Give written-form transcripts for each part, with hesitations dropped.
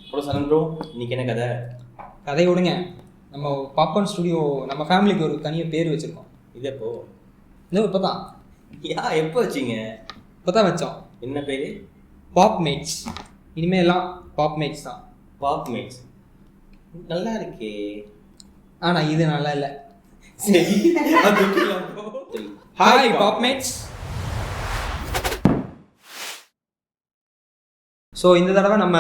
Bro சரண் bro, இன்னைக்கு என்ன கதை? கதை விடுங்க. நம்ம பாப்கார்ன் ஸ்டுடியோ நம்ம ஃபேமிலிக்கு ஒரு தனியாக பேர் வச்சுருக்கோம். இது எப்போ? இன்னும் இப்போ தான். எப்போ வச்சிங்க? இப்போ தான் வச்சோம். என்ன பேர்? Pop mats. இனிமேல் எல்லாம் பாப் மேட்ஸ் தான். பாப் மேட்ஸ் நல்லா இருக்கே. ஆனால் இது நல்லா இல்லை. சரி, ஹாய் பாப் மேட்ஸ். ஸோ இந்த தடவை நம்ம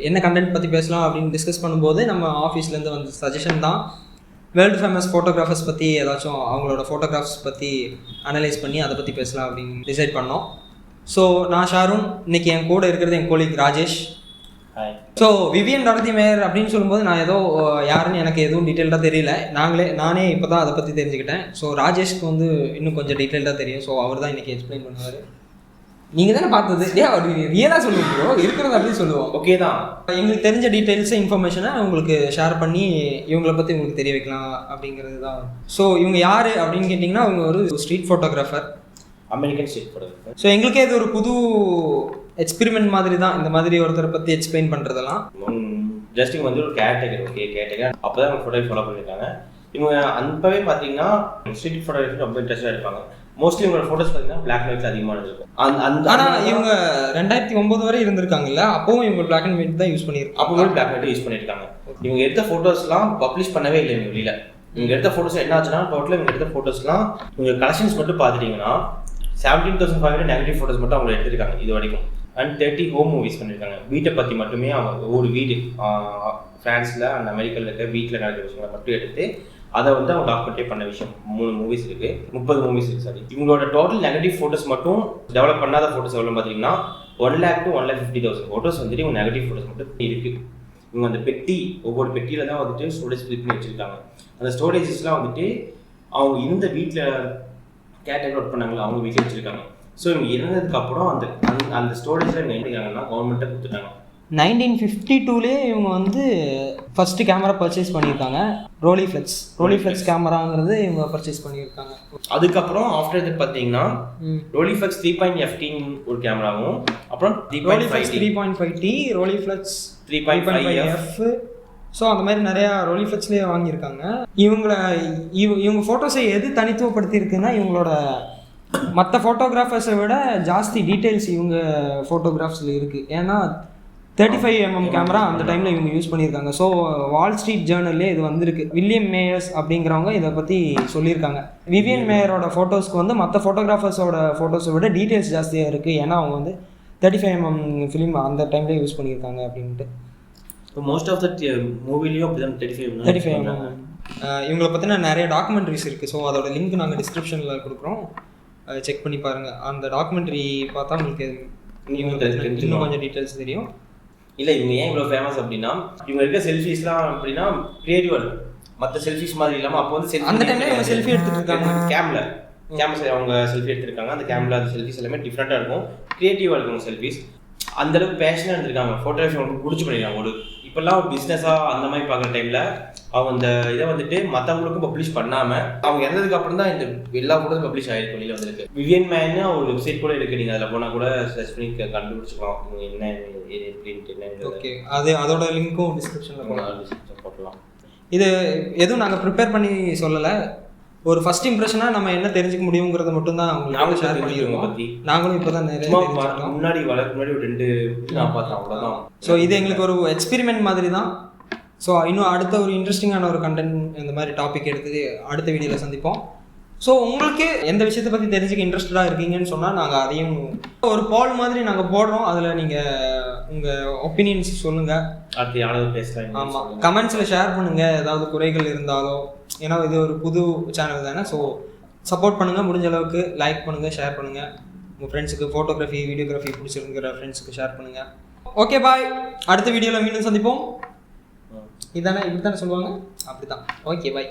என்ன கண்டென்ட் பற்றி பேசலாம் அப்படின்னு டிஸ்கஸ் பண்ணும்போது நம்ம ஆஃபீஸ்லேருந்து வந்த சஜஷன் தான் வேர்ல்டு ஃபேமஸ் ஃபோட்டோகிராஃபர்ஸ் பற்றி ஏதாச்சும் அவங்களோட ஃபோட்டோகிராஃப்ஸ் பற்றி அனலைஸ் பண்ணி அதை பற்றி பேசலாம் அப்படின்னு டிசைட் பண்ணோம். ஸோ நான் ஷாருன், இன்னைக்கு என் கூட இருக்கிறது என் colleague Rajesh. So Vivian Dorothy Maier அப்படின்னு சொல்லும்போது நான் ஏதோ யாருன்னு எனக்கு எதுவும் டீட்டெயில்டாக தெரியல. நானே இப்போ தான் அதை பற்றி தெரிஞ்சுக்கிட்டேன். ஸோ ராஜேஷ்க்கு வந்து இன்னும் கொஞ்சம் டீட்டெயில்டாக தெரியும். ஸோ அவர் தான் இன்றைக்கி எக்ஸ்பிளைன் பண்ணுவார். நீங்கள் தானே பார்த்தது, அவர் ரியலாக சொல்லுவோம், இருக்கிறது அப்படின்னு சொல்லுவோம். ஓகே தான். எங்களுக்கு தெரிஞ்ச டீட்டெயில்ஸை இன்ஃபர்மேஷனை உங்களுக்கு ஷேர் பண்ணி இவங்களை பற்றி உங்களுக்கு தெரிய வைக்கலாம் அப்படிங்கிறது தான். ஸோ இவங்க யார் அப்படின்னு கேட்டிங்கன்னா அவங்க ஒரு street photographer, American street photographer. So எங்களுக்கே இது ஒரு புது எக்ஸ்பெரிமெண்ட் மாதிரி தான் இந்த மாதிரி ஒருத்தரை பற்றி எக்ஸ்பிளைன் பண்ணுறதெல்லாம். ஜஸ்ட் இவங்க வந்து ஒரு கேட்டகரி, ஓகே கேட்டகரி அப்போ தான் அவங்க ஃபோட்டோகிராஃபி ஃபாலோ பண்ணியிருக்காங்க. இவங்க அப்பவே பார்த்தீங்கன்னா ஸ்ட்ரீட் ஃபோட்டோகிராஃபி ரொம்ப இன்ட்ரெஸ்டாக இருப்பாங்க. மோஸ்ட்லி இவங்களோட ஃபோட்டோஸ் பார்த்தீங்கன்னா பிளாக் அண்ட் ஒயிட்ல அதிகமாக இருக்கும். ஆனால் இவங்க 2009 வரை இருந்திருக்காங்கல்ல, அப்பவும் இவங்க பிளாக் அண்ட் ஒயிட் தான் யூஸ் பண்ணியிருக்காங்க. அப்போ பிளாக் அண்ட் ஒயிட் யூஸ் பண்ணியிருக்காங்க. இவங்க எடுத்த ஃபோட்டோஸ்லாம் பப்ளிஷ் பண்ணவே இல்லை இவங்க வெளியில. இவங்க எடுத்த ஃபோட்டோஸ் என்ன ஆச்சுன்னா டோட்டலாக இவங்க எடுத்த ஃபோட்டோஸ்லாம் இவங்க கலெக்ஷன்ஸ் மட்டும் பார்த்துட்டீங்கன்னா 17,500 நெகட்டிவ் ஃபோட்டோஸ் மட்டும் அவங்க எடுத்திருக்காங்க இது வரைக்கும். அண்ட் 30 ஹோம் மூவிஸ் பண்ணியிருக்காங்க. வீட்டை பற்றி மட்டுமே அவங்க ஒரு வீடு ஃப்ரான்ஸில் அண்ட் அமெரிக்காவில் இருக்க வீட்டில் நடக்கிற விஷயங்களை மட்டும் எடுத்து அதை வந்து அவங்க டாக்குமெண்ட்டே பண்ண விஷயம் 3 மூவிஸ் இருக்குது, 30 மூவிஸ் இருக்குது. சாரி, இவங்களோட டோட்டல் நெகட்டிவ் ஃபோட்டோஸ் மட்டும் டெவலப் பண்ணாத ஃபோட்டோஸ் எவ்வளோ பார்த்தீங்கன்னா 1 lakh to 1,50,000 ஃபோட்டோஸ் வந்துட்டு இவங்க நெகட்டிவ் ஃபோட்டோஸ் மட்டும் இருக்குது. இவங்க அந்த பெட்டி ஒவ்வொரு பெட்டியில் தான் வந்துட்டு ஸ்டோரேஜ் ஃபில் பண்ணி வச்சுருக்காங்க. அந்த ஸ்டோரேஜஸ்லாம் வந்துட்டு அவங்க இருந்த வீட்டில் கேட்டகரி ஒர்க் பண்ணாங்களா அவங்க வீட்டில் வச்சுருக்காங்க. ஸோ இவங்க இறந்ததுக்கப்புறம் அந்த ஸ்டோரேஜில் இவங்க என்ன கவர்மெண்ட்டை கொடுத்துட்டாங்க. 1952 இவங்க வந்து ஃபர்ஸ்ட் கேமரா பர்ச்சேஸ் பண்ணியிருக்காங்க. ரோலிஃப்ளெக்ஸ் கேமராங்கிறது இவங்க பர்ச்சேஸ் பண்ணியிருக்காங்க. அதுக்கப்புறம் ஆஃப்டர் இது பார்த்தீங்கன்னா ரோலிஃப்ளெக்ஸ் 3.15 ஒரு கேமராவும், அப்புறம் 3.5T, ரோலிஃப்ளெக்ஸ் 3.5F. ஸோ அந்த மாதிரி நிறையா ரோலிஃப்ளெக்ஸ்லேயே வாங்கியிருக்காங்க. இவங்க ஃபோட்டோஸை எது தனித்துவப்படுத்தியிருக்குன்னா இவங்களோட மற்ற ஃபோட்டோகிராஃபர்ஸை விட ஜாஸ்தி டீட்டெயில்ஸ் இவங்க ஃபோட்டோகிராஃப்ஸில் இருக்குது. ஏன்னா 35mm கேமரா அந்த டைமில் இவங்க யூஸ் பண்ணியிருக்காங்க. ஸோ வால் ஸ்ட்ரீட் ஜேர்னல்லே இது வந்திருக்கு. வில்லியம் மேயர்ஸ் அப்படிங்கிறவங்க இதை பற்றி சொல்லியிருக்காங்க. விவியன் மேயரோட ஃபோட்டோஸ்க்கு வந்து மற்ற ஃபோட்டோகிராஃபர்ஸோட ஃபோட்டோஸை விட டீட்டெயில்ஸ் ஜாஸ்தியாக இருக்குது. ஏன்னா அவங்க வந்து 35mm ஃபிலிம் அந்த டைம்லேயே யூஸ் பண்ணியிருக்காங்க அப்படின்ட்டு. இப்போ மோஸ்ட் ஆஃப் த மூவிலையும் அப்படி தான் 35mm. இவங்களை பற்றின நிறைய டாக்குமெண்ட்ரிஸ் இருக்குது. ஸோ அதோட லிங்க் நாங்கள் டிஸ்கிரிப்ஷனில் கொடுக்குறோம், செக் பண்ணி பாருங்கள். அந்த டாக்குமெண்ட்ரி பார்த்தா உங்களுக்கு இன்னும் கொஞ்சம் டீட்டெயில்ஸ் தெரியும். இல்லை இவங்க ஏன் இவ்வளோ ஃபேமஸ் அப்படின்னா இவங்க இருக்க செல்ஃபிஸ்லாம் அப்படின்னா கிரியேட்டிவாக இருக்கும். மற்ற செல்ஃபிஸ் மாதிரி இல்லாமல் அப்போ வந்து அந்த டைம்ல செல்ஃபி எடுத்துட்டு இருக்காங்க. கேம்ல அவங்க செல்ஃபி எடுத்திருக்காங்க. அந்த கேம்ல அந்த செல்ஃபிஸ் எல்லாமே டிஃப்ரெண்ட்டாக இருக்கும், கிரியேட்டிவாக இருக்கும் செல்ஃபிஸ். அந்த அளவுக்கு பேஷனாக இருந்திருக்காங்க. ஃபோட்டோகிராஃபி அவங்களுக்கு பிடிச்சி பண்ணிருக்காங்க. ஒரு இப்போல்லாம் ஒரு பிஸ்னஸாக அந்த மாதிரி பார்க்குற டைமில் அவங்க அந்த இதை வந்துட்டு மற்றவங்களுக்கும் பப்ளிஷ் பண்ணாமல் அவங்க இறந்ததுக்கு அப்புறம் தான் இந்த எல்லா ஃபோட்டோஸும் பப்ளிஷ் ஆகிருக்கு, வெளியில் வந்துருக்கு. விவியன் மேன்னு ஒரு வெப்சைட் கூட இருக்குது, நீங்கள் அதில் போனால் கூட சர்ச் பண்ணி கண்டுபிடிச்சிக்கலாம் என்ன எப்படின்ட்டு என்ன. ஓகே, அதோட லிங்க்கும் டிஸ்கிரிப்ஷனில் போடலாம். இது எதுவும் நாங்கள் ப்ரிப்பேர் பண்ணி சொல்லலை, ஒரு ஃபர்ஸ்ட் இம்ப்ரெஷனாக நம்ம என்ன தெரிஞ்சுக்க முடியுங்கிறத மட்டும்தான் உங்களுக்கு ஷேர் பண்ணிடுவோம். பற்றி நாங்களும் இப்போ தான் நிறைய முன்னாடி ஒரு 2 நான் பார்த்தேன், அவ்வளோதான். ஸோ இது எங்களுக்கு ஒரு எக்ஸ்பெரிமெண்ட் மாதிரி தான். ஸோ இன்னும் அடுத்த ஒரு இன்ட்ரெஸ்டிங்கான ஒரு கண்டென்ட் இந்த மாதிரி டாபிக் எடுத்து அடுத்த வீடியோவில் சந்திப்போம். ஸோ உங்களுக்கு எந்த விஷயத்தை பற்றி தெரிஞ்சுக்க இன்ட்ரெஸ்டடாக இருக்கீங்கன்னு சொன்னால் நாங்கள் அதையும் ஒரு போல் மாதிரி நாங்கள் போடுறோம். அதில் நீங்கள் உங்கள் ஒப்பீனியன்ஸ் சொல்லுங்கள். அடுத்து யாராவது பேசுகிறாங்க, ஆமாம், கமெண்ட்ஸில் ஷேர் பண்ணுங்கள் ஏதாவது குறைகள் இருந்தாலோ. ஏன்னா இது ஒரு புது சேனல் தானே. ஸோ சப்போர்ட் பண்ணுங்கள், முடிஞ்ச அளவுக்கு லைக் பண்ணுங்கள், ஷேர் பண்ணுங்கள். உங்கள் ஃப்ரெண்ட்ஸுக்கு ஃபோட்டோகிராஃபி வீடியோகிராஃபி பிடிச்சிருக்கிற ஃப்ரெண்ட்ஸுக்கு ஷேர் பண்ணுங்கள். ஓகே பாய், அடுத்த வீடியோவில் மீண்டும் சந்திப்போம். இப்படி தானே சொல்லுவாங்க, அப்படி தான். Okay bye.